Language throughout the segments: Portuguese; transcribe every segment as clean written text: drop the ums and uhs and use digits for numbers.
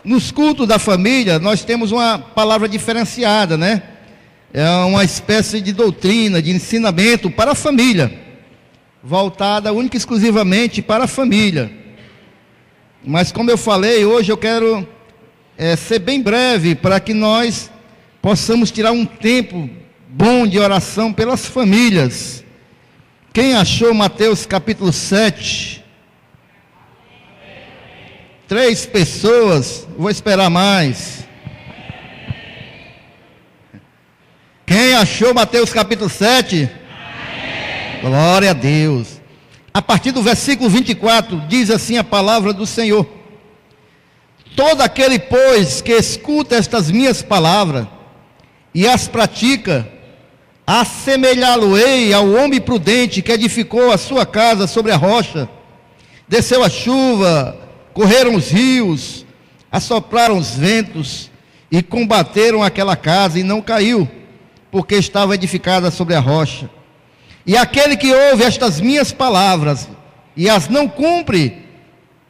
nos cultos da família, nós temos uma palavra diferenciada, né? É uma espécie de doutrina, de ensinamento para a família, voltada única e exclusivamente para a família. Mas como eu falei, hoje eu quero ser bem breve, para que nós possamos tirar um tempo bom de oração pelas famílias. Quem achou Mateus capítulo 7? 3 pessoas, vou esperar mais. Quem achou Mateus capítulo 7? Glória a Deus. A partir do versículo 24, diz assim a palavra do Senhor: todo aquele, pois, que escuta estas minhas palavras e as pratica, assemelhá-lo-ei ao homem prudente que edificou a sua casa sobre a rocha. Desceu a chuva, correram os rios, assopraram os ventos e combateram aquela casa, e não caiu, porque estava edificada sobre a rocha. E aquele que ouve estas minhas palavras e as não cumpre,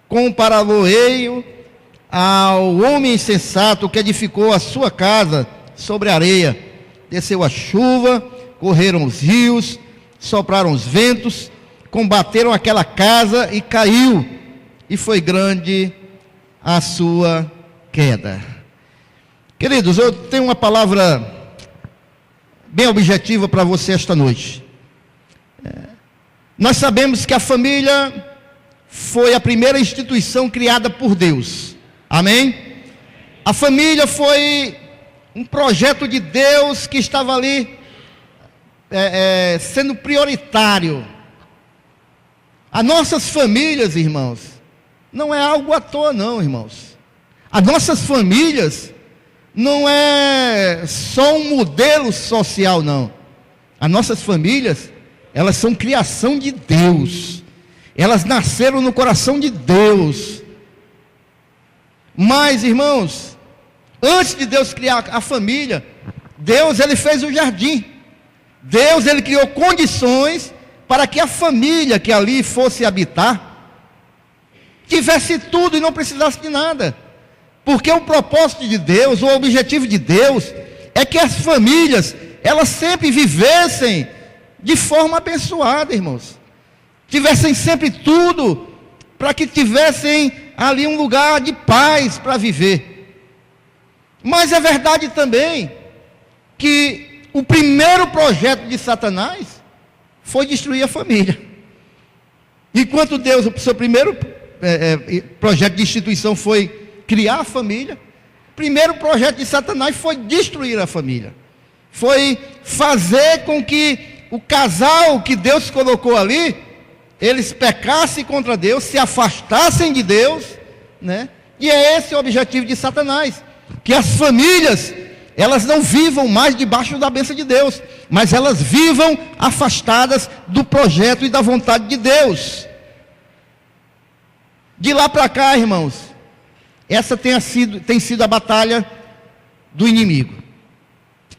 compará-lo-ei ao homem insensato que edificou a sua casa sobre a areia. Desceu a chuva, correram os rios, sopraram os ventos, combateram aquela casa e caiu, e foi grande a sua queda. Queridos, eu tenho uma palavra bem objetiva para você esta noite. Nós sabemos que a família foi a primeira instituição criada por Deus. Amém? A família foi um projeto de Deus que estava ali sendo prioritário. As nossas famílias, irmãos, não é algo à toa não, irmãos. As nossas famílias não é só um modelo social, não. As nossas famílias, elas são criação de Deus. Elas nasceram no coração de Deus. Mas, irmãos, antes de Deus criar a família, Deus, ele fez o jardim. Deus, ele criou condições para que a família que ali fosse habitar tivesse tudo e não precisasse de nada. Porque o propósito de Deus, o objetivo de Deus, é que as famílias, elas sempre vivessem de forma abençoada, irmãos. Tivessem sempre tudo, para que tivessem ali um lugar de paz para viver. Mas é verdade também que o primeiro projeto de Satanás foi destruir a família. Enquanto Deus, o seu primeiro projeto de instituição foi criar a família, o primeiro projeto de Satanás foi destruir a família. Foi fazer com que o casal que Deus colocou ali, eles pecassem contra Deus, se afastassem de Deus, né? E é esse o objetivo de Satanás, que as famílias, elas não vivam mais debaixo da bênção de Deus, mas elas vivam afastadas do projeto e da vontade de Deus. De lá para cá, irmãos, essa tem sido a batalha do inimigo.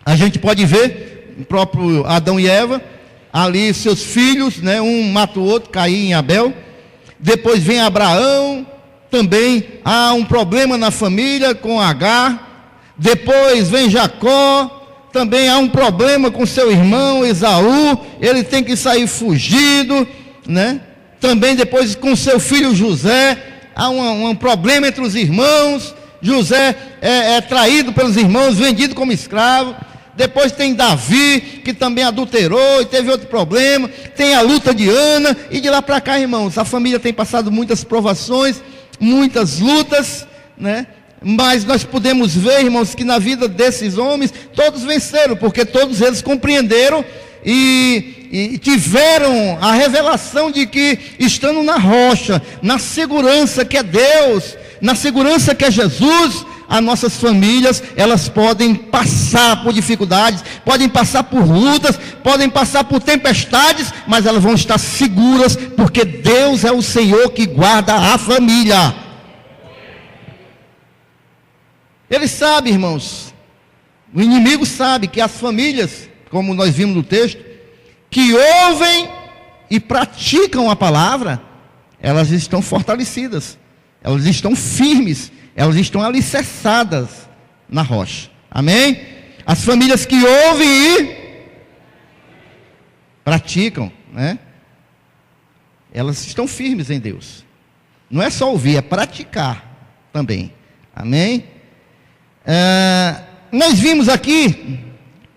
A gente pode ver o próprio Adão e Eva, ali seus filhos, né? Um mata o outro, Caim e Abel. Depois vem Abraão, também há um problema na família com Agar. Depois vem Jacó, também há um problema com seu irmão Esaú, ele tem que sair fugido, né? Também depois com seu filho José, há um problema entre os irmãos. José é traído pelos irmãos, vendido como escravo. Depois tem Davi, que também adulterou e teve outro problema. Tem a luta de Ana, e de lá para cá, irmãos, a família tem passado muitas provações, muitas lutas, né? Mas nós podemos ver, irmãos, que na vida desses homens, todos venceram, porque todos eles compreenderam e tiveram a revelação de que, estando na rocha, na segurança que é Deus, na segurança que é Jesus, as nossas famílias, elas podem passar por dificuldades, podem passar por lutas, podem passar por tempestades, mas elas vão estar seguras, porque Deus é o Senhor que guarda a família. Ele sabe, irmãos, o inimigo sabe que as famílias, como nós vimos no texto, que ouvem e praticam a palavra, elas estão fortalecidas, elas estão firmes, elas estão alicerçadas na rocha. Amém? As famílias que ouvem e praticam, né? Elas estão firmes em Deus. Não é só ouvir, é praticar também. Amém? Nós vimos aqui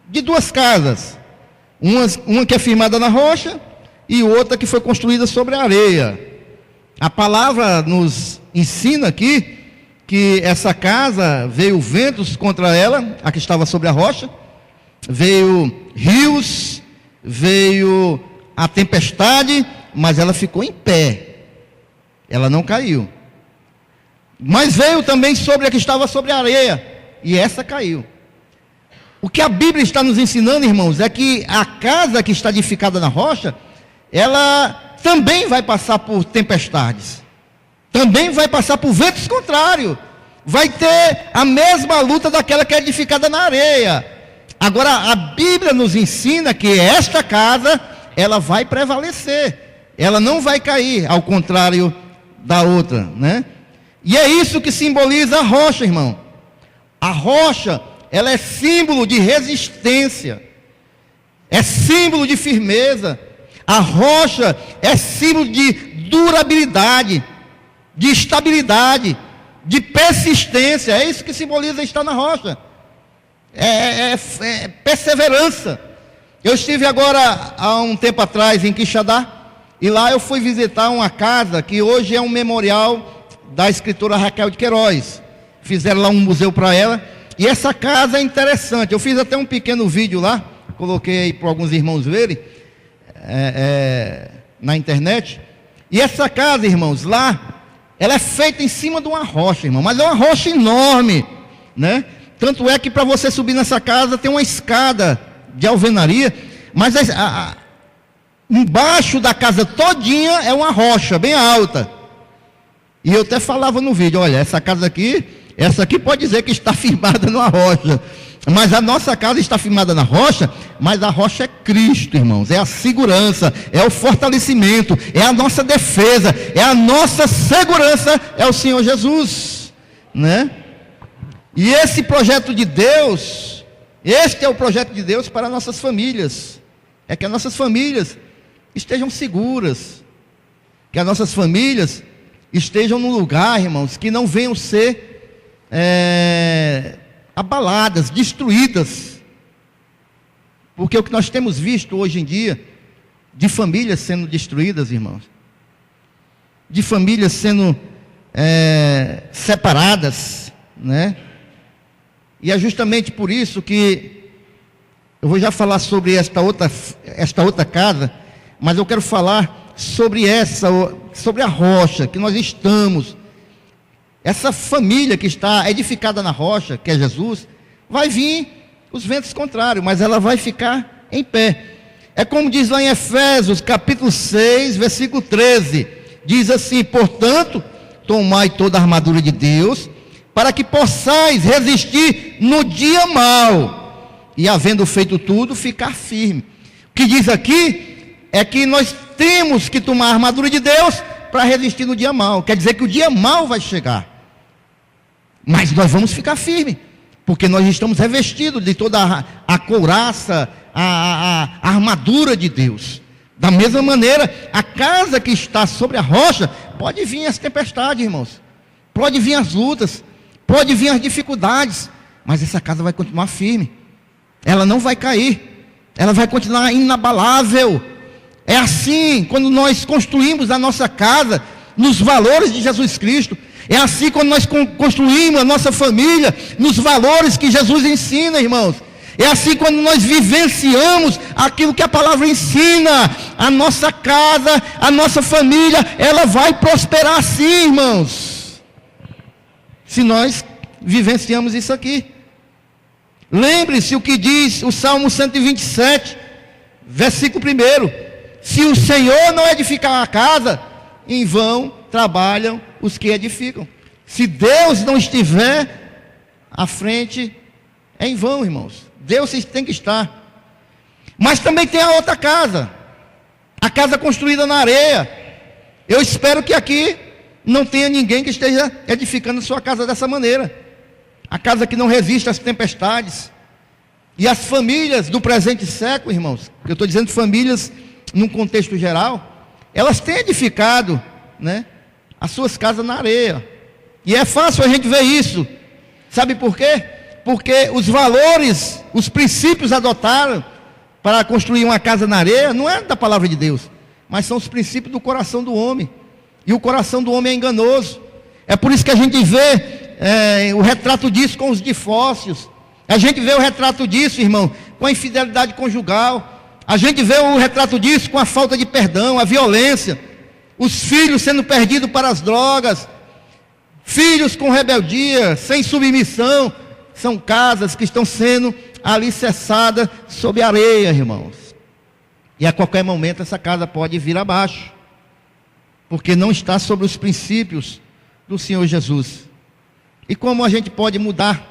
de duas casas. Uma que é firmada na rocha e outra que foi construída sobre a areia. A palavra nos ensina aqui que essa casa veio ventos contra ela, a que estava sobre a rocha, veio rios, veio a tempestade, mas ela ficou em pé, ela não caiu. Mas veio também sobre a que estava sobre a areia, e essa caiu. O que a Bíblia está nos ensinando, irmãos, é que a casa que está edificada na rocha, ela também vai passar por tempestades, também vai passar por ventos contrários, vai ter a mesma luta daquela que é edificada na areia. Agora, a Bíblia nos ensina que esta casa, ela vai prevalecer, ela não vai cair, ao contrário da outra, né? E é isso que simboliza a rocha, irmão. A rocha, ela é símbolo de resistência, é símbolo de firmeza. A rocha é símbolo de durabilidade, de estabilidade, de persistência. É isso que simboliza estar na rocha. É perseverança. Eu estive agora, há um tempo atrás, em Quixadá, e lá eu fui visitar uma casa que hoje é um memorial da escritora Raquel de Queiroz. Fizeram lá um museu para ela, e essa casa é interessante. Eu fiz até um pequeno vídeo lá, coloquei aí para alguns irmãos verem, na internet. E essa casa, irmãos, lá, ela é feita em cima de uma rocha, irmão, mas é uma rocha enorme, né? Tanto é que para você subir nessa casa tem uma escada de alvenaria, mas embaixo da casa todinha é uma rocha bem alta. E eu até falava no vídeo, olha, essa casa aqui, essa aqui pode dizer que está firmada numa rocha, mas a nossa casa está firmada na rocha, mas a rocha é Cristo, irmãos, é a segurança, é o fortalecimento, é a nossa defesa, é a nossa segurança, é o Senhor Jesus, né? E esse projeto de Deus, este é o projeto de Deus para nossas famílias, é que as nossas famílias estejam seguras, que as nossas famílias estejam num lugar, irmãos, que não venham ser abaladas, destruídas, porque o que nós temos visto hoje em dia, de famílias sendo destruídas, irmãos, de famílias sendo separadas, né? E é justamente por isso que eu vou já falar sobre esta outra casa, mas eu quero falar sobre a rocha que nós estamos. Essa família que está edificada na rocha, que é Jesus, vai vir os ventos contrários, mas ela vai ficar em pé. É como diz lá em Efésios, capítulo 6, versículo 13. Diz assim: portanto, tomai toda a armadura de Deus, para que possais resistir no dia mau, e havendo feito tudo, ficar firme. O que diz aqui é que nós temos que tomar a armadura de Deus para resistir no dia mau. Quer dizer que o dia mau vai chegar, mas nós vamos ficar firmes, porque nós estamos revestidos de toda a couraça, a armadura de Deus. Da mesma maneira, a casa que está sobre a rocha, pode vir as tempestades, irmãos, pode vir as lutas, pode vir as dificuldades, mas essa casa vai continuar firme, ela não vai cair, ela vai continuar inabalável. É assim quando nós construímos a nossa casa nos valores de Jesus Cristo. É assim quando nós construímos a nossa família nos valores que Jesus ensina, irmãos. É assim quando nós vivenciamos aquilo que a palavra ensina. A nossa casa, a nossa família, ela vai prosperar assim, irmãos, se nós vivenciamos isso aqui. Lembre-se o que diz o Salmo 127, versículo 1: se o Senhor não edificar a casa, em vão trabalham os que edificam. Se Deus não estiver à frente, é em vão, irmãos. Deus tem que estar. Mas também tem a outra casa, a casa construída na areia. Eu espero que aqui não tenha ninguém que esteja edificando sua casa dessa maneira. A casa que não resiste às tempestades. E as famílias do presente século, irmãos, eu estou dizendo famílias num contexto geral, elas têm edificado, né, as suas casas na areia. E é fácil a gente ver isso. Sabe por quê? Porque os valores, os princípios adotados para construir uma casa na areia, não é da palavra de Deus, mas são os princípios do coração do homem. E o coração do homem é enganoso. É por isso que a gente vê o retrato disso com os divórcios. A gente vê o retrato disso, irmão, com a infidelidade conjugal. A gente vê o retrato disso com a falta de perdão, a violência. Os filhos sendo perdidos para as drogas. Filhos com rebeldia, sem submissão. São casas que estão sendo alicerçadas sob areia, irmãos. E a qualquer momento essa casa pode vir abaixo. Porque não está sobre os princípios do Senhor Jesus. E como a gente pode mudar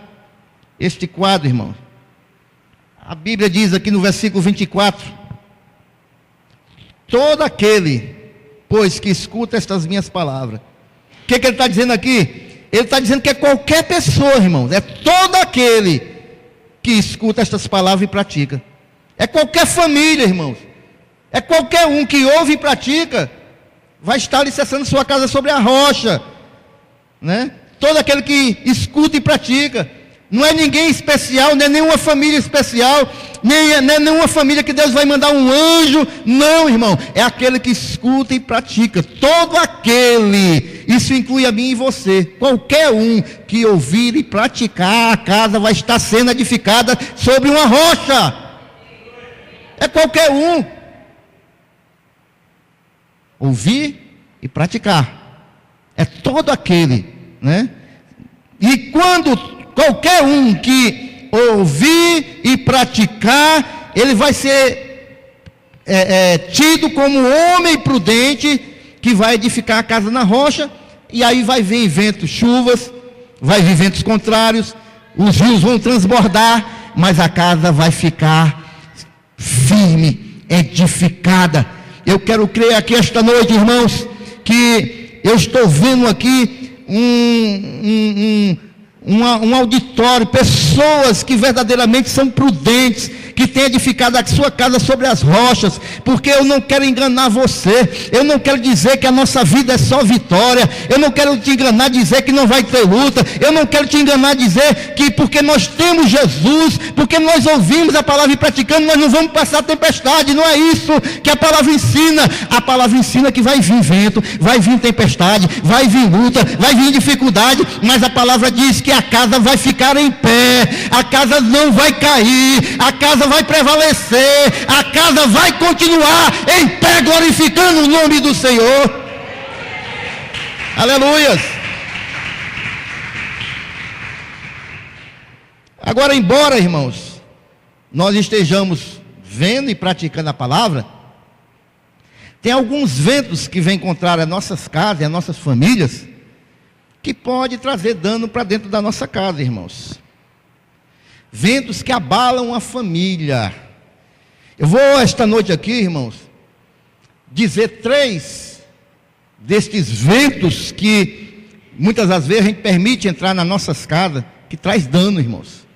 este quadro, irmão? A Bíblia diz aqui no versículo 24: todo aquele, pois, que escuta estas minhas palavras. O que ele está dizendo aqui? Ele está dizendo que é qualquer pessoa, irmãos. É todo aquele que escuta estas palavras e pratica. É qualquer família, irmãos. É qualquer um que ouve e pratica. Vai estar alicerçando sua casa sobre a rocha, né? Todo aquele que escuta e pratica. Não é ninguém especial, não é nenhuma família especial, nem é nenhuma família que Deus vai mandar um anjo. Não, irmão, é aquele que escuta e pratica. Todo aquele, isso inclui a mim e você. Qualquer um que ouvir e praticar, a casa vai estar sendo edificada sobre uma rocha. É qualquer um. Ouvir e praticar. É todo aquele, né? E quando qualquer um que ouvir e praticar, ele vai ser tido como homem prudente, que vai edificar a casa na rocha. E aí vai vir ventos, chuvas, vai vir ventos contrários, os rios vão transbordar, mas a casa vai ficar firme, edificada. Eu quero crer aqui esta noite, irmãos, que eu estou vendo aqui um auditório, pessoas que verdadeiramente são prudentes, que têm edificado a sua casa sobre as rochas, porque eu não quero enganar você, eu não quero dizer que a nossa vida é só vitória, eu não quero te enganar dizer que não vai ter luta, eu não quero te enganar dizer que porque nós temos Jesus, porque nós ouvimos a palavra e praticando, nós não vamos passar tempestade. Não é isso que a palavra ensina. A palavra ensina que vai vir vento, vai vir tempestade, vai vir luta, vai vir dificuldade, mas a palavra diz que a casa vai ficar em pé, a casa não vai cair, a casa vai prevalecer, a casa vai continuar em pé, glorificando o nome do Senhor. Aleluias. Agora, embora, irmãos, nós estejamos vendo e praticando a palavra, tem alguns ventos que vêm contra as nossas casas e as nossas famílias, que pode trazer dano para dentro da nossa casa, irmãos. Ventos que abalam a família. Eu vou esta noite aqui, irmãos, dizer 3 destes ventos que muitas das vezes a gente permite entrar nas nossas casas, que traz dano, irmãos.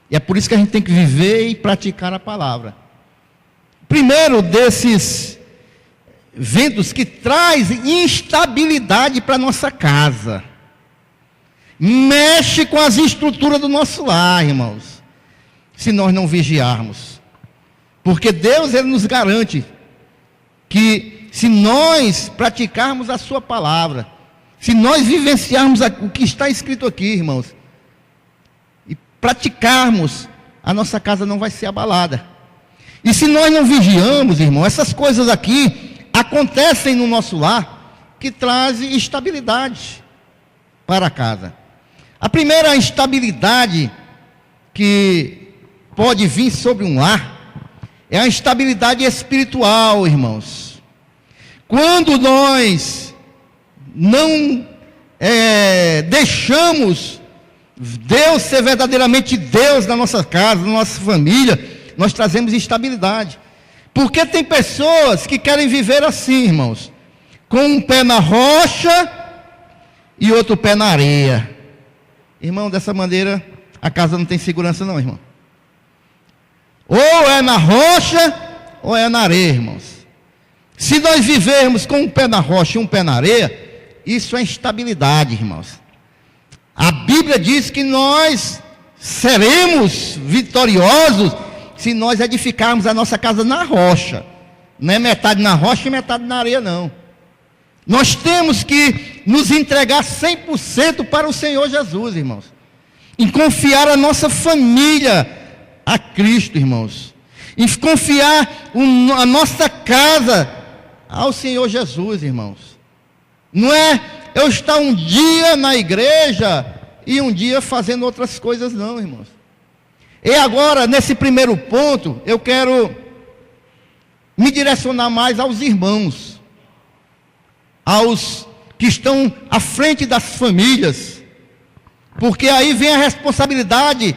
E é por isso que a gente tem que viver e praticar a palavra. Primeiro desses ventos que traz instabilidade para a nossa casa. Mexe com as estruturas do nosso lar, irmãos, se nós não vigiarmos. Porque Deus, Ele nos garante que se nós praticarmos a sua palavra, se nós vivenciarmos o que está escrito aqui, irmãos, e praticarmos, a nossa casa não vai ser abalada. E se nós não vigiamos, irmão, essas coisas aqui acontecem no nosso lar, que trazem instabilidade para a casa. A primeira instabilidade que pode vir sobre um lar é a instabilidade espiritual, irmãos. Quando nós não deixamos Deus ser verdadeiramente Deus na nossa casa, na nossa família, nós trazemos instabilidade. Porque tem pessoas que querem viver assim, irmãos, com um pé na rocha e outro pé na areia. Irmão, dessa maneira, a casa não tem segurança não, irmão. Ou é na rocha, ou é na areia, irmãos. Se nós vivermos com um pé na rocha e um pé na areia, isso é instabilidade, irmãos. A Bíblia diz que nós seremos vitoriosos se nós edificarmos a nossa casa na rocha. Não é metade na rocha e metade na areia, não. Nós temos que nos entregar 100% para o Senhor Jesus, irmãos. E confiar a nossa família a Cristo, irmãos. E confiar a nossa casa ao Senhor Jesus, irmãos. Não é eu estar um dia na igreja e um dia fazendo outras coisas, não, irmãos. E agora, nesse primeiro ponto, eu quero me direcionar mais aos irmãos, aos que estão à frente das famílias, porque aí vem a responsabilidade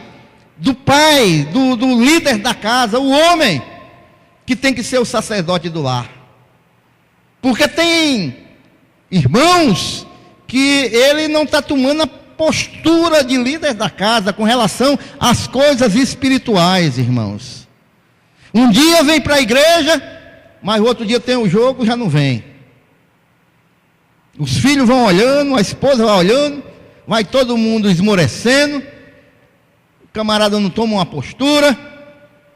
do pai, do líder da casa, o homem, que tem que ser o sacerdote do lar. Porque tem irmãos que ele não está tomando a postura de líder da casa com relação às coisas espirituais, irmãos. Um dia vem para a igreja, mas o outro dia tem o jogo, já não vem. Os filhos vão olhando, a esposa vai olhando, vai todo mundo esmorecendo, o camarada não toma uma postura.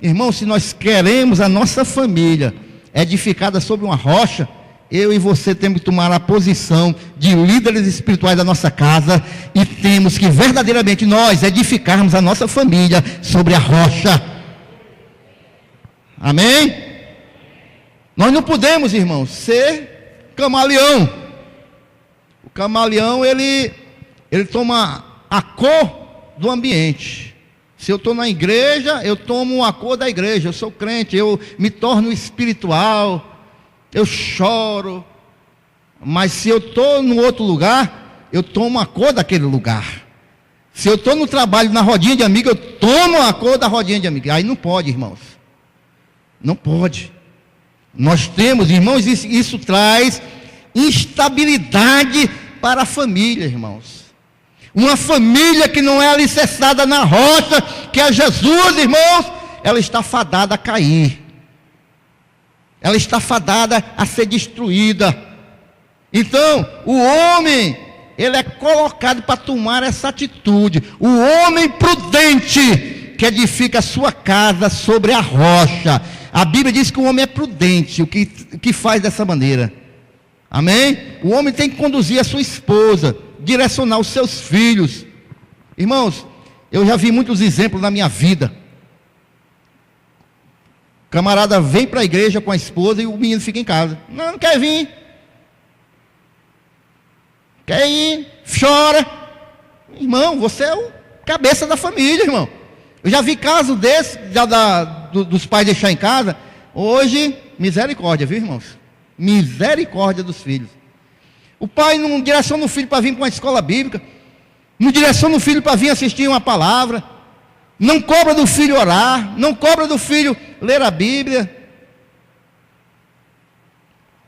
Irmão, se nós queremos a nossa família edificada sobre uma rocha, eu e você temos que tomar a posição de líderes espirituais da nossa casa e temos que verdadeiramente nós edificarmos a nossa família sobre a rocha. Amém? Nós não podemos, irmãos, ser camaleão. O camaleão, ele toma a cor do ambiente. Se eu estou na igreja, eu tomo a cor da igreja. Eu sou crente, eu me torno espiritual, eu choro. Mas se eu estou em outro lugar, eu tomo a cor daquele lugar. Se eu estou no trabalho, na rodinha de amigo, eu tomo a cor da rodinha de amigo. Aí não pode, irmãos. Não pode. Nós temos, irmãos, isso traz instabilidade para a família, irmãos. Uma família que não é alicerçada na rocha, que é Jesus, irmãos, ela está fadada a cair. Ela está fadada a ser destruída. Então, o homem, ele é colocado para tomar essa atitude. O homem prudente, que edifica a sua casa sobre a rocha. A Bíblia diz que o homem é prudente, o que faz dessa maneira. Amém? O homem tem que conduzir a sua esposa, direcionar os seus filhos. Irmãos, eu já vi muitos exemplos na minha vida. O camarada vem para a igreja com a esposa e o menino fica em casa. Não quer vir. Quer ir, chora. Irmão, você é o cabeça da família, irmão. Eu já vi casos desses, dos pais deixar em casa. Hoje, misericórdia, viu, irmãos? Misericórdia dos filhos. O pai não direciona o filho para vir para uma escola bíblica, não direciona o filho para vir assistir uma palavra, não cobra do filho orar, não cobra do filho ler a Bíblia.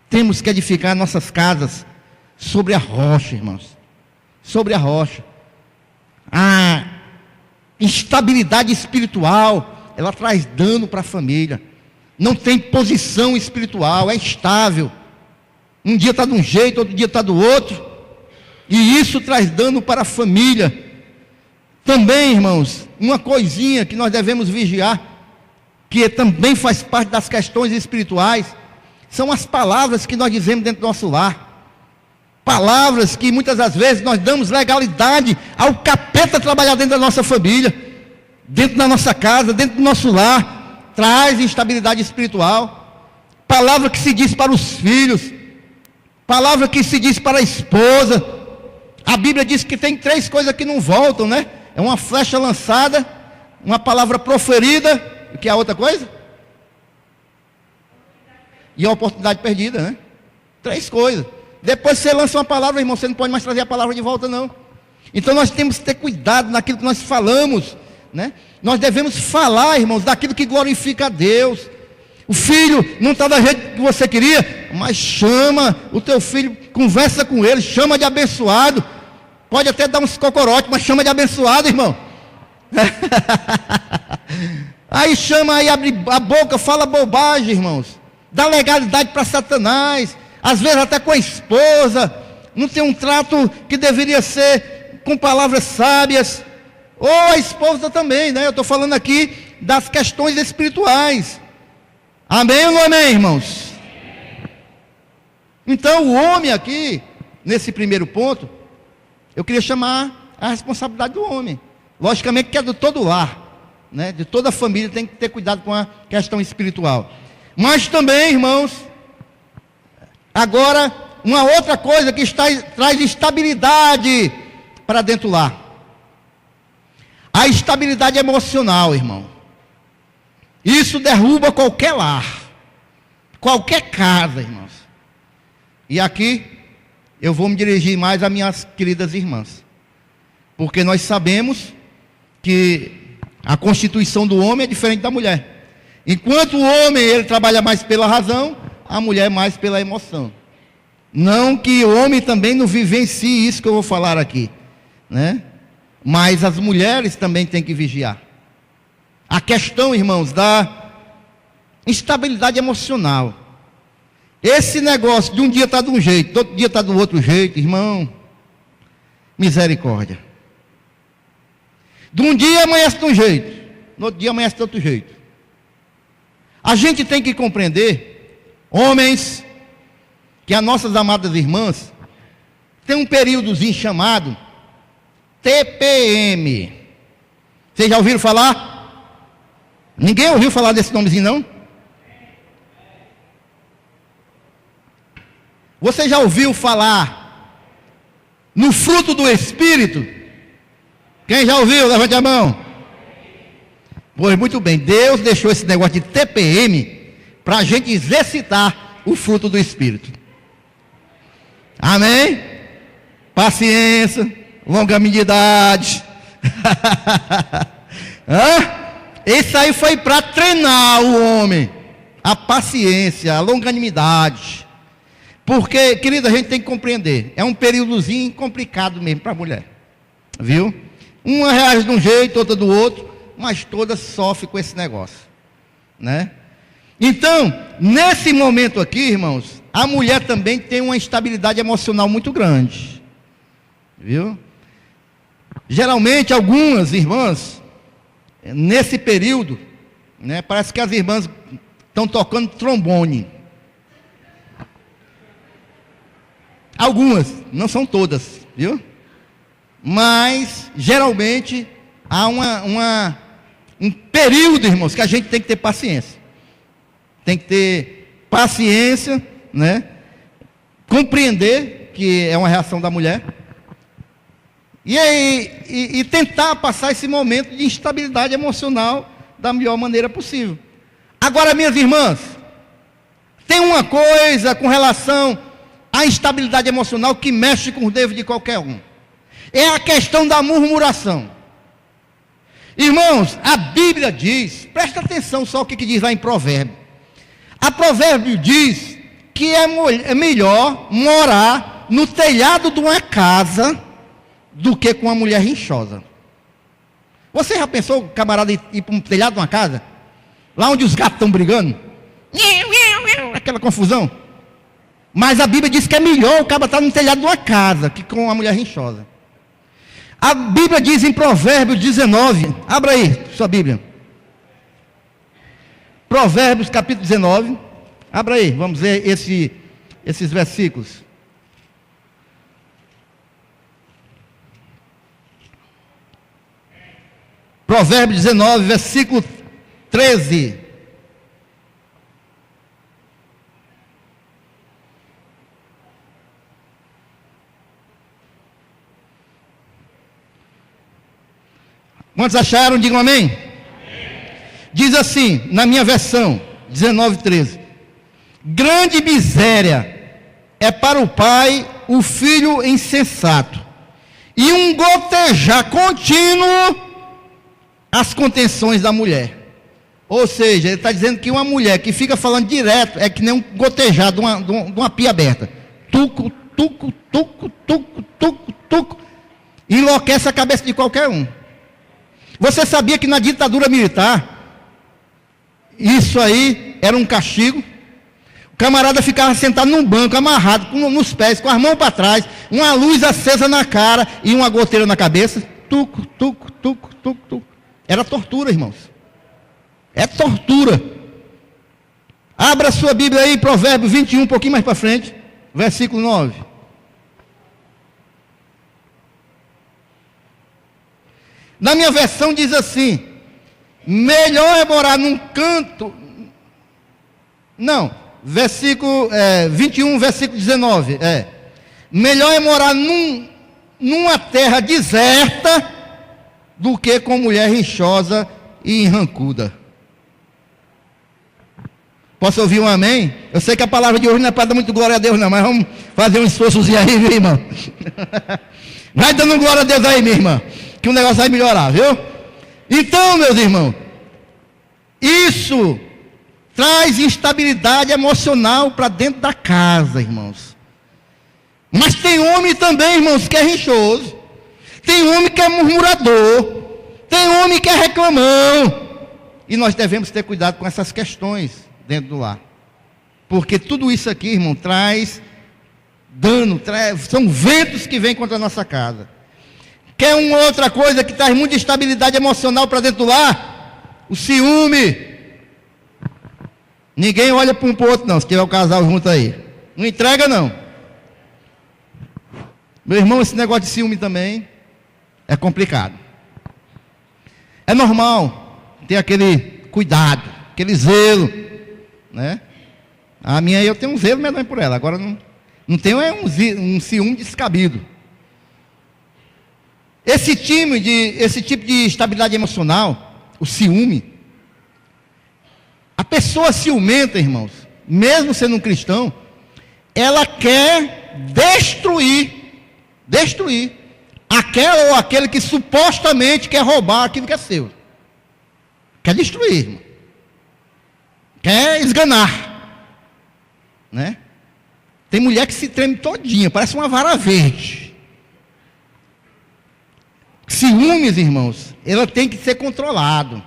Temos que edificar nossas casas sobre a rocha, irmãos. Sobre a rocha. A instabilidade espiritual, ela traz dano para a família. Não tem posição espiritual, é instável. Um dia está de um jeito, outro dia está do outro. E isso traz dano para a família. Também, irmãos, uma coisinha que nós devemos vigiar, que também faz parte das questões espirituais, são as palavras que nós dizemos dentro do nosso lar. Palavras que muitas das vezes nós damos legalidade ao capeta trabalhar dentro da nossa família, dentro da nossa casa, dentro do nosso lar. Traz instabilidade espiritual. Palavra que se diz para os filhos, palavra que se diz para a esposa. A Bíblia diz que tem 3 coisas que não voltam, né? É uma flecha lançada, uma palavra proferida, o que é a outra coisa? E a oportunidade perdida, né? 3 coisas. Depois você lança uma palavra, irmão, você não pode mais trazer a palavra de volta, não. Então nós temos que ter cuidado naquilo que nós falamos, né? Nós devemos falar, irmãos, daquilo que glorifica a Deus. O filho não está da jeito que você queria, mas chama o teu filho, conversa com ele, chama de abençoado, pode até dar uns cocorotes, mas chama de abençoado, irmão. Aí chama, aí abre a boca, fala bobagem, irmãos. Dá legalidade para Satanás. Às vezes até com a esposa. Não tem um trato que deveria ser com palavras sábias. Ou a esposa também, né? Eu estou falando aqui das questões espirituais. Amém ou não amém, irmãos? Então o homem aqui, nesse primeiro ponto, eu queria chamar a responsabilidade do homem. Logicamente que é de todo lar, né? De toda a família tem que ter cuidado com a questão espiritual. Mas também, irmãos, agora, uma outra coisa que traz estabilidade para dentro do lar. A estabilidade emocional, irmão. Isso derruba qualquer lar, qualquer casa, irmãos. E aqui, eu vou me dirigir mais às minhas queridas irmãs. Porque nós sabemos que a constituição do homem é diferente da mulher. Enquanto o homem, ele trabalha mais pela razão, a mulher mais pela emoção. Não que o homem também não vivencie isso que eu vou falar aqui, né? Mas as mulheres também têm que vigiar. A questão, irmãos, da instabilidade emocional. Esse negócio de um dia está de um jeito, do outro dia está do outro jeito, irmão, misericórdia. De um dia amanhece de um jeito, no outro dia amanhece de outro jeito. A gente tem que compreender, homens, que as nossas amadas irmãs têm um períodozinho chamado TPM. Vocês já ouviram falar? Ninguém ouviu falar desse nomezinho, não? Você já ouviu falar no fruto do Espírito? Quem já ouviu? Levante a mão. Pois muito bem, Deus deixou esse negócio de TPM para a gente exercitar o fruto do Espírito. Amém? Paciência, longanimidade. Esse aí foi para treinar o homem, a paciência, a longanimidade. Porque, querida, a gente tem que compreender, é um períodozinho complicado mesmo para a mulher, viu? Uma reage de um jeito, outra do outro, mas todas sofrem com esse negócio, né? Então, nesse momento aqui, irmãos, a mulher também tem uma instabilidade emocional muito grande, viu? Geralmente, algumas irmãs, nesse período, né, parece que as irmãs estão tocando trombone. Algumas, não são todas, viu? Mas, geralmente, há um período, irmãos, que a gente tem que ter paciência. Tem que ter paciência, né? Compreender que é uma reação da mulher. E tentar passar esse momento de instabilidade emocional da melhor maneira possível. Agora, minhas irmãs, tem uma coisa com relação à instabilidade emocional que mexe com os nervos de qualquer um. É a questão da murmuração. Irmãos, a Bíblia diz, presta atenção só o que diz lá em Provérbios. A Provérbio diz que é melhor morar no telhado de uma casa do que com uma mulher rinchosa. Você já pensou, camarada, ir para um telhado de uma casa? Lá onde os gatos estão brigando? Aquela confusão. Mas a Bíblia diz que é melhor o cara estar no telhado de uma casa que com uma mulher rinchosa. A Bíblia diz em Provérbios 19, abra aí sua Bíblia. Provérbios capítulo 19, abra aí, vamos ver esses versículos. Provérbios 19, versículo 13. Quantos acharam? Digam amém. Amém. Diz assim, na minha versão, 19:13. Grande miséria é para o pai o filho insensato, e um gotejar contínuo as contenções da mulher. Ou seja, ele está dizendo que uma mulher que fica falando direto é que nem um gotejar de uma pia aberta. Tuco, tuco, tuco, tuco, tuco, tuco. aquece a cabeça de qualquer um. Você sabia que na ditadura militar, isso aí era um castigo? O camarada ficava sentado num banco, amarrado, nos pés, com as mãos para trás, uma luz acesa na cara e uma goteira na cabeça. Tuco, tuco, tuco, tuco, tuco. Era tortura, irmãos. É tortura. Abra sua Bíblia aí, Provérbios 21, um pouquinho mais para frente, versículo 9. Na minha versão diz assim: melhor é morar num canto. Não, versículo 21, versículo 19. Melhor é morar numa terra deserta do que com mulher rixosa e enrancuda. Posso ouvir um amém? Eu sei que a palavra de hoje não é para dar muito glória a Deus não, mas vamos fazer um esforçozinho aí, meu irmão. Vai dando glória a Deus aí, minha irmã, que o negócio vai melhorar, viu? Então, meus irmãos, isso traz instabilidade emocional para dentro da casa, irmãos. Mas tem homem também, irmãos, que é rixoso. Tem homem que é murmurador. Tem homem que é reclamão. E nós devemos ter cuidado com essas questões dentro do lar. Porque tudo isso aqui, irmão, traz dano, são ventos que vêm contra a nossa casa. Quer uma outra coisa que traz muita instabilidade emocional para dentro do lar? O ciúme. Ninguém olha para um para o outro não, se tiver o casal junto aí. Não entrega não. Meu irmão, esse negócio de ciúme também é complicado. É normal ter aquele cuidado, aquele zelo, né? A minha, eu tenho um zelo medonho por ela. Agora não tenho um ciúme descabido. Esse tipo de estabilidade emocional, o ciúme, a pessoa ciumenta, irmãos, mesmo sendo um cristão, ela quer destruir aquela ou aquele que supostamente quer roubar aquilo que é seu. Quer destruir, irmão. Quer esganar, né? Tem mulher que se treme todinha, parece uma vara verde. Ciúmes, irmãos, ela tem que ser controlado.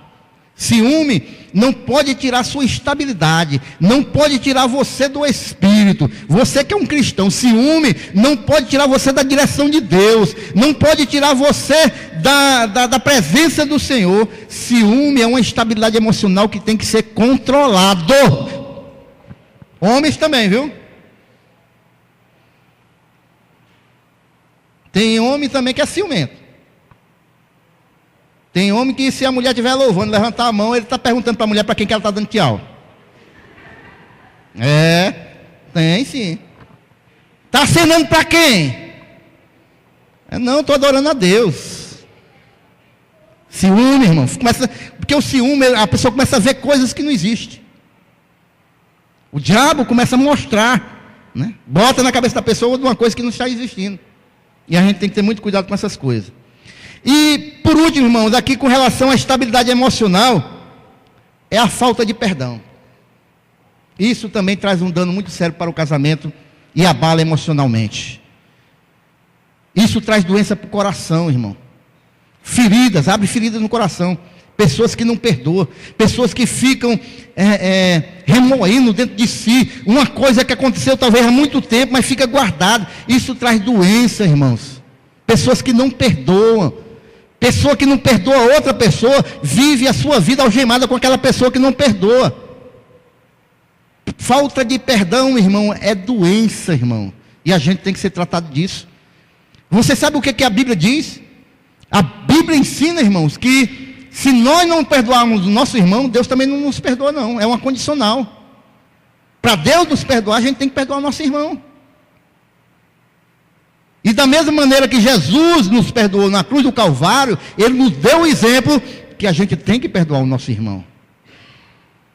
Ciúme não pode tirar sua estabilidade, não pode tirar você do Espírito. Você que é um cristão, ciúme não pode tirar você da direção de Deus, não pode tirar você da presença do Senhor. Ciúme é uma estabilidade emocional que tem que ser controlado. Homens também, viu? Tem homem também que é ciumento. Tem homem que, se a mulher estiver louvando, levantar a mão, ele está perguntando para a mulher para quem que ela está dando tchau. Tem sim. Está acenando para quem? Não, estou adorando a Deus. Ciúme, irmão. Porque o ciúme, a pessoa começa a ver coisas que não existem. O diabo começa a mostrar, né? Bota na cabeça da pessoa uma coisa que não está existindo. E a gente tem que ter muito cuidado com essas coisas. E, por último, irmãos, aqui com relação à estabilidade emocional, é a falta de perdão. Isso também traz um dano muito sério para o casamento e abala emocionalmente. Isso traz doença para o coração, irmão. Feridas, abre feridas no coração. Pessoas que não perdoam, pessoas que ficam remoendo dentro de si uma coisa que aconteceu talvez há muito tempo, mas fica guardado. Isso traz doença, irmãos. Pessoas que não perdoam. Pessoa que não perdoa outra pessoa, vive a sua vida algemada com aquela pessoa que não perdoa. Falta de perdão, irmão, é doença, irmão. E a gente tem que ser tratado disso. Você sabe o que a Bíblia diz? A Bíblia ensina, irmãos, que se nós não perdoarmos o nosso irmão, Deus também não nos perdoa não, é uma condicional. Para Deus nos perdoar, a gente tem que perdoar o nosso irmão. E da mesma maneira que Jesus nos perdoou na cruz do Calvário, Ele nos deu o exemplo que a gente tem que perdoar o nosso irmão.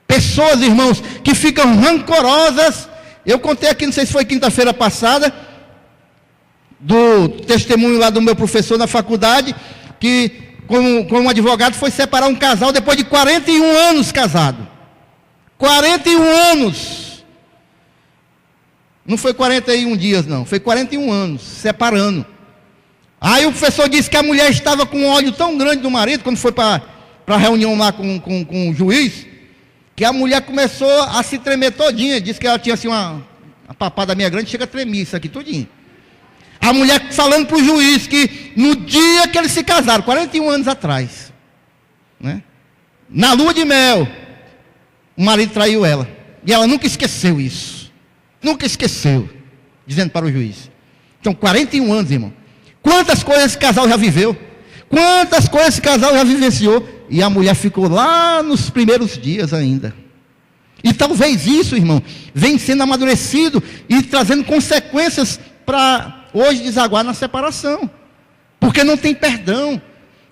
Pessoas, irmãos, que ficam rancorosas. Eu contei aqui, não sei se foi quinta-feira passada, do testemunho lá do meu professor na faculdade, que como advogado foi separar um casal depois de 41 anos casado. 41 anos. Não foi 41 dias não, foi 41 anos, separando. Aí o professor disse que a mulher estava com um ódio tão grande do marido, quando foi para a reunião lá com o juiz, que a mulher começou a se tremer todinha. Disse que ela tinha assim uma papada meia grande, chega a tremer isso aqui todinho. A mulher falando para o juiz que no dia que eles se casaram, 41 anos atrás, né, na lua de mel, o marido traiu ela. E ela nunca esqueceu isso. Nunca esqueceu, dizendo para o juiz. Então, 41 anos, irmão. Quantas coisas esse casal já viveu? Quantas coisas esse casal já vivenciou? E a mulher ficou lá nos primeiros dias ainda. E talvez isso, irmão, vem sendo amadurecido e trazendo consequências para hoje desaguar na separação. Porque não tem perdão.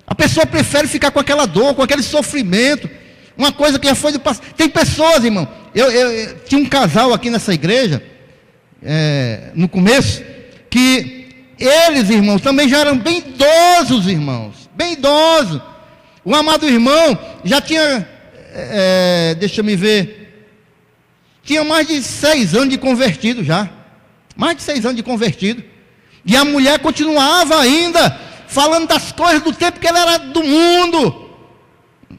A pessoa prefere ficar com aquela dor, com aquele sofrimento. Uma coisa que já foi do passado. Tem pessoas, irmão. Eu tinha um casal aqui nessa igreja, no começo, que eles, irmãos, também já eram bem idosos, irmãos. Bem idosos. O amado irmão já tinha, deixa eu ver, tinha mais de 6 anos de convertido já. Mais de 6 anos de convertido. E a mulher continuava ainda falando das coisas do tempo que ela era do mundo.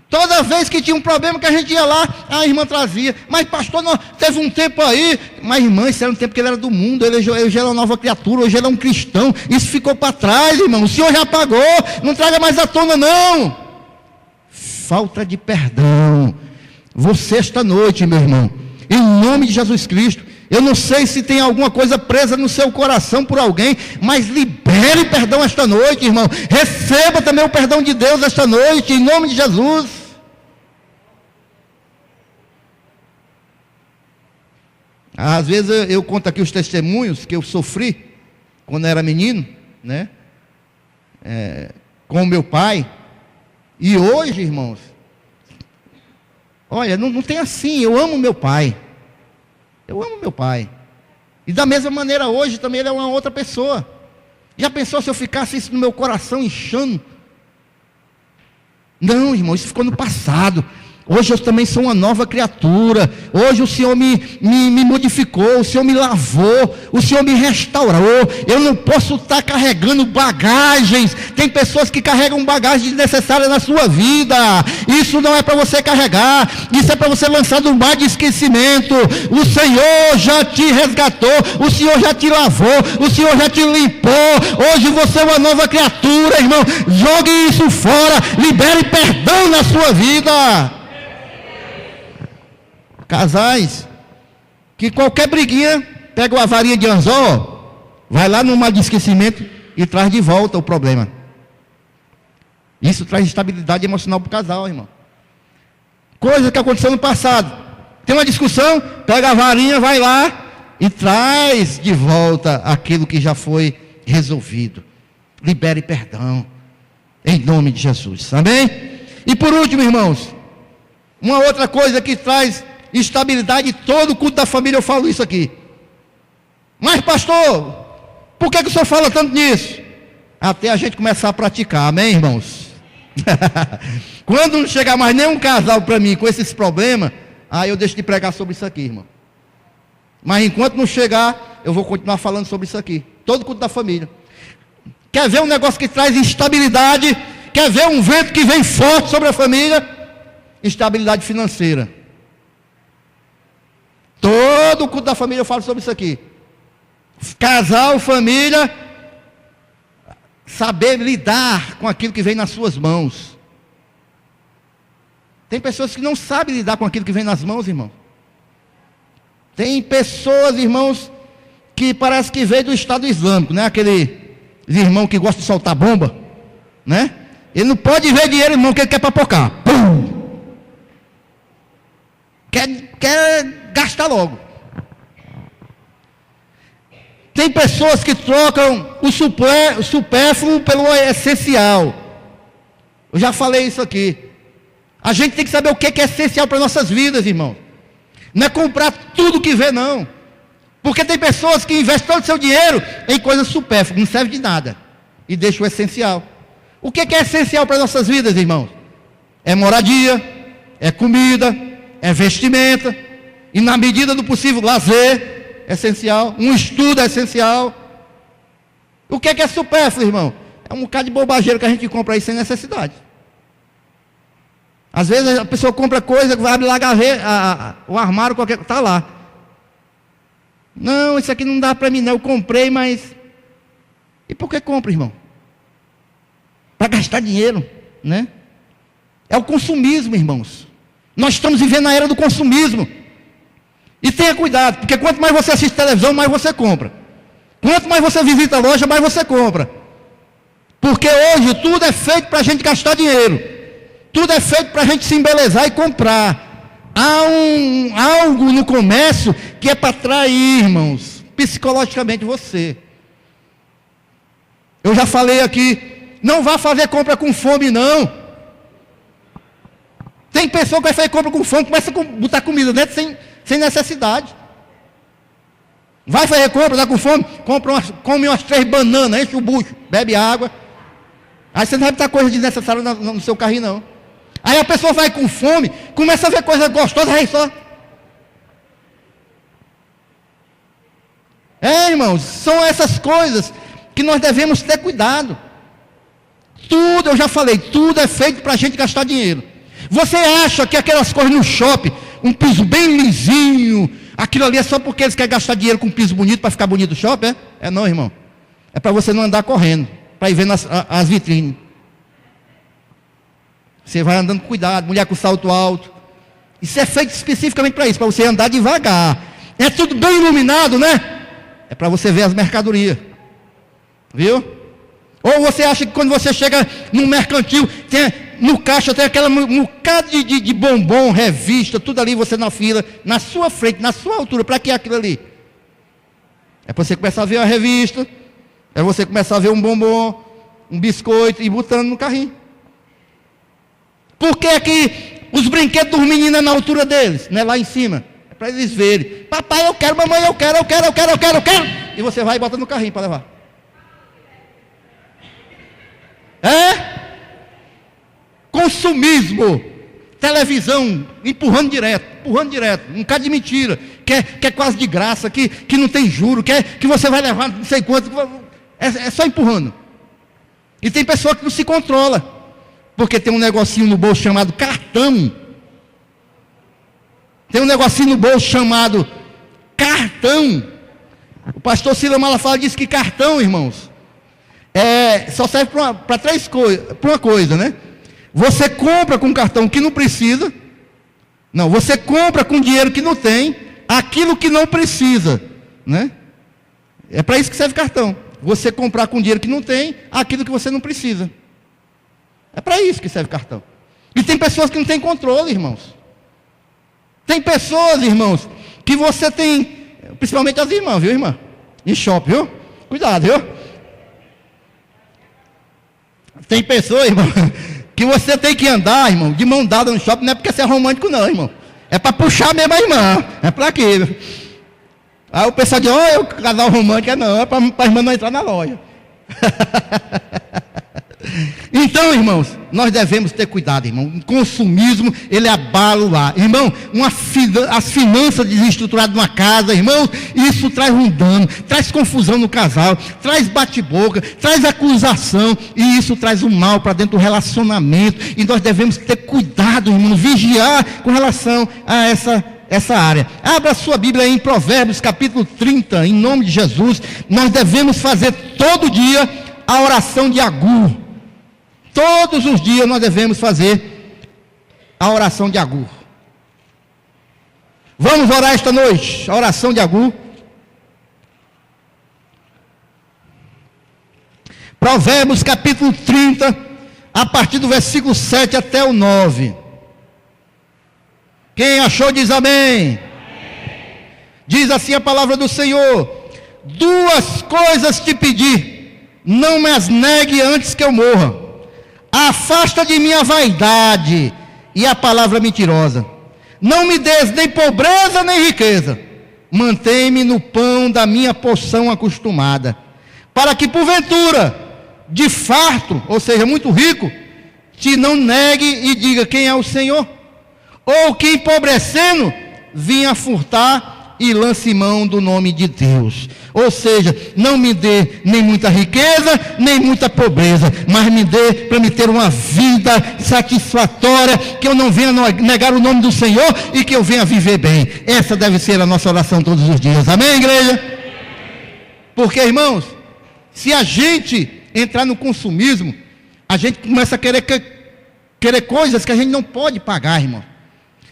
Toda vez que tinha um problema que a gente ia lá, a irmã trazia. Mas pastor, não, teve um tempo aí. Mas irmã, isso era um tempo que ele era do mundo. Ele já era uma nova criatura, hoje ele é um cristão. Isso ficou para trás, irmão. O Senhor já pagou. Não traga mais à tona, não. Falta de perdão. Você esta noite, meu irmão, em nome de Jesus Cristo, eu não sei se tem alguma coisa presa no seu coração por alguém, mas libere perdão esta noite, irmão. Receba também o perdão de Deus esta noite, em nome de Jesus. Às vezes eu conto aqui os testemunhos que eu sofri quando era menino, né? Com o meu pai. E hoje, irmãos, olha, não tem assim. Eu amo meu pai. Eu amo meu pai. E da mesma maneira hoje também ele é uma outra pessoa. Já pensou se eu ficasse isso no meu coração inchando? Não, irmão, isso ficou no passado. Hoje eu também sou uma nova criatura. Hoje o Senhor me modificou. O Senhor me lavou. O Senhor me restaurou. Eu não posso estar carregando bagagens. Tem pessoas que carregam bagagens desnecessárias na sua vida. Isso não é para você carregar. Isso é para você lançar no mar de esquecimento. O Senhor já te resgatou. O Senhor já te lavou. O Senhor já te limpou. Hoje você é uma nova criatura, irmão. Jogue isso fora. Libere perdão na sua vida. Casais que qualquer briguinha pega uma varinha de anzol, vai lá no mar de esquecimento e traz de volta o problema. Isso traz estabilidade emocional para o casal, irmão. Coisa que aconteceu no passado. Tem uma discussão, pega a varinha, vai lá e traz de volta aquilo que já foi resolvido. Libere perdão em nome de Jesus. Amém? E por último, irmãos, uma outra coisa que traz estabilidade, todo culto da família eu falo isso aqui. Mas pastor, por que o senhor fala tanto nisso? Até a gente começar a praticar, amém, irmãos? Quando não chegar mais nenhum casal para mim com esses problemas, aí eu deixo de pregar sobre isso aqui, irmão. Mas enquanto não chegar, eu vou continuar falando sobre isso aqui. Todo culto da família. Quer ver um negócio que traz instabilidade? Quer ver um vento que vem forte sobre a família? Estabilidade financeira. Todo o culto da família eu falo sobre isso aqui. Casal, família, saber lidar com aquilo que vem nas suas mãos. Tem pessoas que não sabem lidar com aquilo que vem nas mãos, irmão. Tem pessoas, irmãos, que parece que veio do Estado Islâmico, né? Aquele irmão que gosta de soltar bomba, né? Ele não pode ver dinheiro, irmão, que ele quer papocar. Pum! Quer gastar logo. Tem pessoas que trocam o supérfluo pelo essencial. Eu já falei isso aqui. A gente tem que saber o que é essencial para nossas vidas, irmão. Não é comprar tudo que vê, não. Porque tem pessoas que investem todo o seu dinheiro em coisas supérfluas, não serve de nada, e deixam o essencial. O que é essencial para nossas vidas, irmãos? É moradia, é comida, é vestimenta, e na medida do possível, lazer é essencial, um estudo é essencial. O que é supérfluo, irmão? É um bocado de bobageiro que a gente compra aí sem necessidade. Às vezes a pessoa compra coisa, abre lá a gaveta, o armário, qualquer coisa, está lá. Não, isso aqui não dá para mim não, eu comprei, mas... E por que compra, irmão? Para gastar dinheiro, né? É o consumismo, irmãos. Nós estamos vivendo na era do consumismo. E tenha cuidado, porque quanto mais você assiste televisão, mais você compra. Quanto mais você visita a loja, mais você compra. Porque hoje tudo é feito para a gente gastar dinheiro. Tudo é feito para a gente se embelezar e comprar. Há algo no comércio que é para atrair, irmãos, psicologicamente você. Eu já falei aqui, não vá fazer compra com fome, não. Tem pessoa que vai fazer compra com fome, começa a botar comida dentro sem necessidade. Vai fazer compra, está com fome, come umas 3 bananas, enche o bucho, bebe água. Aí você não vai botar coisa desnecessária no seu carrinho, não. Aí a pessoa vai com fome, começa a ver coisa gostosa, aí só... irmãos, são essas coisas que nós devemos ter cuidado. Tudo, eu já falei, tudo é feito para a gente gastar dinheiro. Você acha que aquelas coisas no shopping, um piso bem lisinho, aquilo ali é só porque eles querem gastar dinheiro com um piso bonito para ficar bonito o shopping? É não, irmão. É para você não andar correndo, para ir vendo as vitrines. Você vai andando com cuidado, mulher com salto alto. Isso é feito especificamente para isso, para você andar devagar. É tudo bem iluminado, né? É para você ver as mercadorias. Viu? Ou você acha que quando você chega no mercantil, no caixa tem aquela bocado de bombom, revista, tudo ali, você na fila, na sua frente, na sua altura. Para que aquilo ali? É para você começar a ver a revista, é você começar a ver um bombom, um biscoito e botando no carrinho. Por que que os brinquedos dos meninos é na altura deles, não é lá em cima? É para eles verem. Papai, eu quero, mamãe, eu quero. E você vai e bota no carrinho para levar. Consumismo. Televisão, empurrando direto. Um bocado de mentira. Que é quase de graça, que não tem juro, que você vai levar não sei quanto. É só empurrando. E tem pessoa que não se controla. Porque tem um negocinho no bolso chamado cartão. Tem um negocinho no bolso chamado cartão. O pastor Cila Malafaia disse que cartão, irmãos, só serve para 3 coisas, para uma coisa, né? Você compra com cartão que não precisa. Não, você compra com dinheiro que não tem aquilo que não precisa, né? É para isso que serve cartão. Você comprar com dinheiro que não tem aquilo que você não precisa. É para isso que serve cartão. E tem pessoas que não têm controle, irmãos. Tem pessoas, irmãos, que você tem, principalmente as irmãs, viu, irmã? Em shopping, viu? Cuidado, viu? Tem pessoas, irmão, que você tem que andar, irmão, de mão dada no shopping, não é porque você é romântico, não, irmão. É para puxar mesmo a irmã. É para quê? Aí o pessoal diz, o casal romântico, não, é para a irmã não entrar na loja. Então, irmãos, nós devemos ter cuidado, irmão. O consumismo, ele abala o lar. Irmão, as finanças desestruturadas de uma casa, irmão, isso traz um dano, traz confusão no casal, traz bate-boca, traz acusação, e isso traz um mal para dentro do relacionamento. E nós devemos ter cuidado, irmão, vigiar com relação a essa área. Abra a sua Bíblia aí em Provérbios capítulo 30, em nome de Jesus. Nós devemos fazer todo dia a oração de Agur. Todos os dias nós devemos fazer a oração de Agur. Vamos orar esta noite, a oração de Agur. Provérbios capítulo 30, a partir do versículo 7 até o 9. Quem achou diz amém. Diz assim a palavra do Senhor: 2 coisas te pedi, não me as negue antes que eu morra. Afasta de mim a vaidade e a palavra mentirosa. Não me des nem pobreza nem riqueza. Mantém-me no pão da minha porção acostumada, para que porventura, de farto, ou seja, muito rico, te não negue e diga quem é o Senhor. Ou que empobrecendo, vinha furtar e lance mão do nome de Deus. Ou seja, não me dê nem muita riqueza, nem muita pobreza, mas me dê para me ter uma vida satisfatória, que eu não venha negar o nome do Senhor e que eu venha viver bem. Essa deve ser a nossa oração todos os dias. Amém, igreja? Porque, irmãos, se a gente entrar no consumismo, a gente começa a querer coisas que a gente não pode pagar, irmão.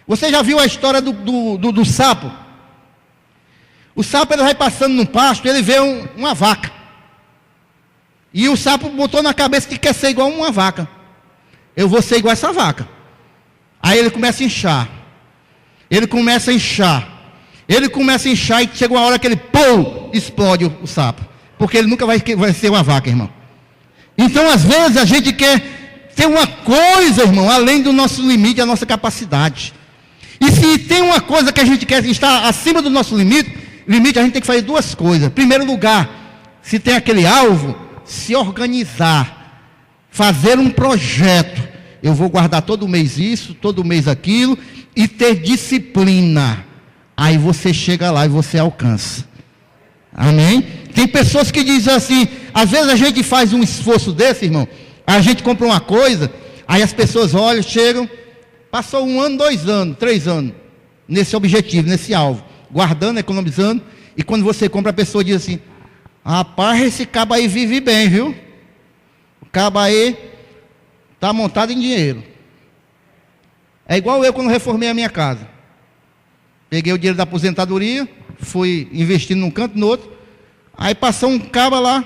Você já viu a história do sapo? O sapo, ele vai passando no pasto, ele vê uma vaca. E o sapo botou na cabeça que quer ser igual uma vaca. Eu vou ser igual essa vaca. Aí ele começa a inchar. Ele começa a inchar. Ele começa a inchar e chega uma hora que ele, pum, explode o sapo. Porque ele nunca vai ser uma vaca, irmão. Então, às vezes, a gente quer ter uma coisa, irmão, além do nosso limite, da nossa capacidade. E se tem uma coisa que a gente quer estar acima do nosso limite, a gente tem que fazer duas coisas. Em primeiro lugar, se tem aquele alvo, se organizar, fazer um projeto. Eu vou guardar todo mês isso, todo mês aquilo, e ter disciplina. Aí você chega lá e você alcança. Amém? Tem pessoas que dizem assim, às vezes a gente faz um esforço desse, irmão, a gente compra uma coisa, aí as pessoas olham, chegam, passou 1 ano, 2 anos, 3 anos, nesse objetivo, nesse alvo, guardando, economizando, e quando você compra, a pessoa diz assim, rapaz, esse cabo aí vive bem, viu? O cabo aí está montado em dinheiro. É igual eu quando reformei a minha casa. Peguei o dinheiro da aposentadoria, fui investindo num canto e no outro, aí passou um cabo lá,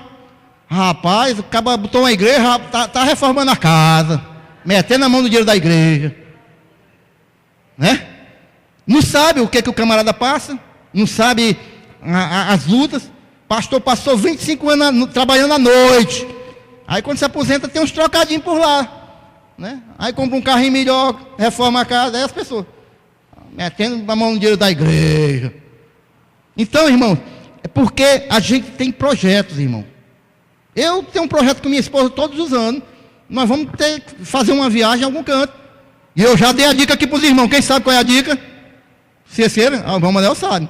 rapaz, o cabo botou uma igreja, tá reformando a casa, metendo a mão no dinheiro da igreja, né? Não sabe o que o camarada passa, não sabe as lutas. Pastor passou 25 anos trabalhando à noite, aí quando se aposenta tem uns trocadinhos por lá, né? Aí compra um carrinho melhor, reforma a casa, aí as pessoas metendo a mão no dinheiro da igreja. Então, irmão, é porque a gente tem projetos, irmão. Eu tenho um projeto com minha esposa todos os anos. Nós vamos fazer uma viagem em algum canto. E eu já dei a dica aqui para os irmãos. Quem sabe qual é a dica? Se esqueceram, o irmão Manel sabe.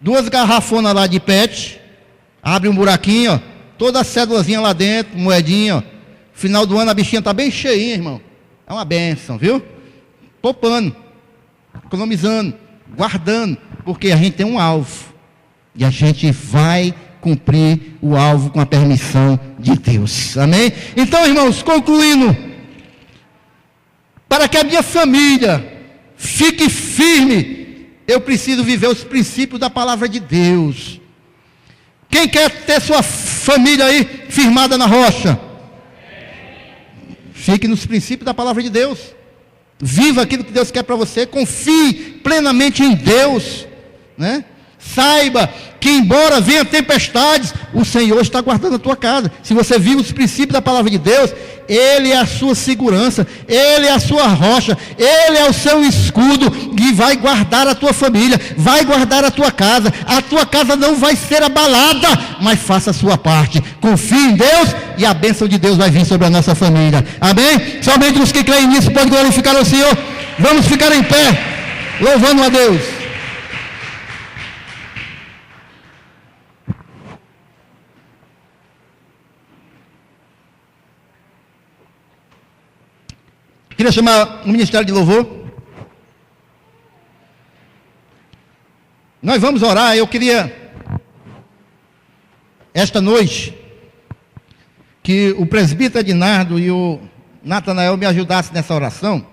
2 garrafonas lá de pet. Abre um buraquinho, ó. Toda a cédulazinha lá dentro, moedinha, ó. Final do ano a bichinha está bem cheinha, irmão. É uma bênção, viu? Poupando, economizando, guardando. Porque a gente tem um alvo. E a gente vai cumprir o alvo com a permissão de Deus. Amém? Então, irmãos, concluindo. Para que a minha família fique firme, eu preciso viver os princípios da palavra de Deus. Quem quer ter sua família aí firmada na rocha? Fique nos princípios da palavra de Deus. Viva aquilo que Deus quer para você. Confie plenamente em Deus, né? Saiba que embora venha tempestades, o Senhor está guardando a tua casa. Se você vive os princípios da palavra de Deus, Ele é a sua segurança, Ele é a sua rocha, Ele é o seu escudo, e vai guardar a tua família, vai guardar a tua casa não vai ser abalada, mas faça a sua parte, confie em Deus, e a bênção de Deus vai vir sobre a nossa família, amém? Somente os que creem nisso podem glorificar ao Senhor. Vamos ficar em pé, louvando a Deus. Queria chamar o Ministério de Louvor. Nós vamos orar. Eu queria, esta noite, que o presbítero Ednardo e o Natanael me ajudassem nessa oração.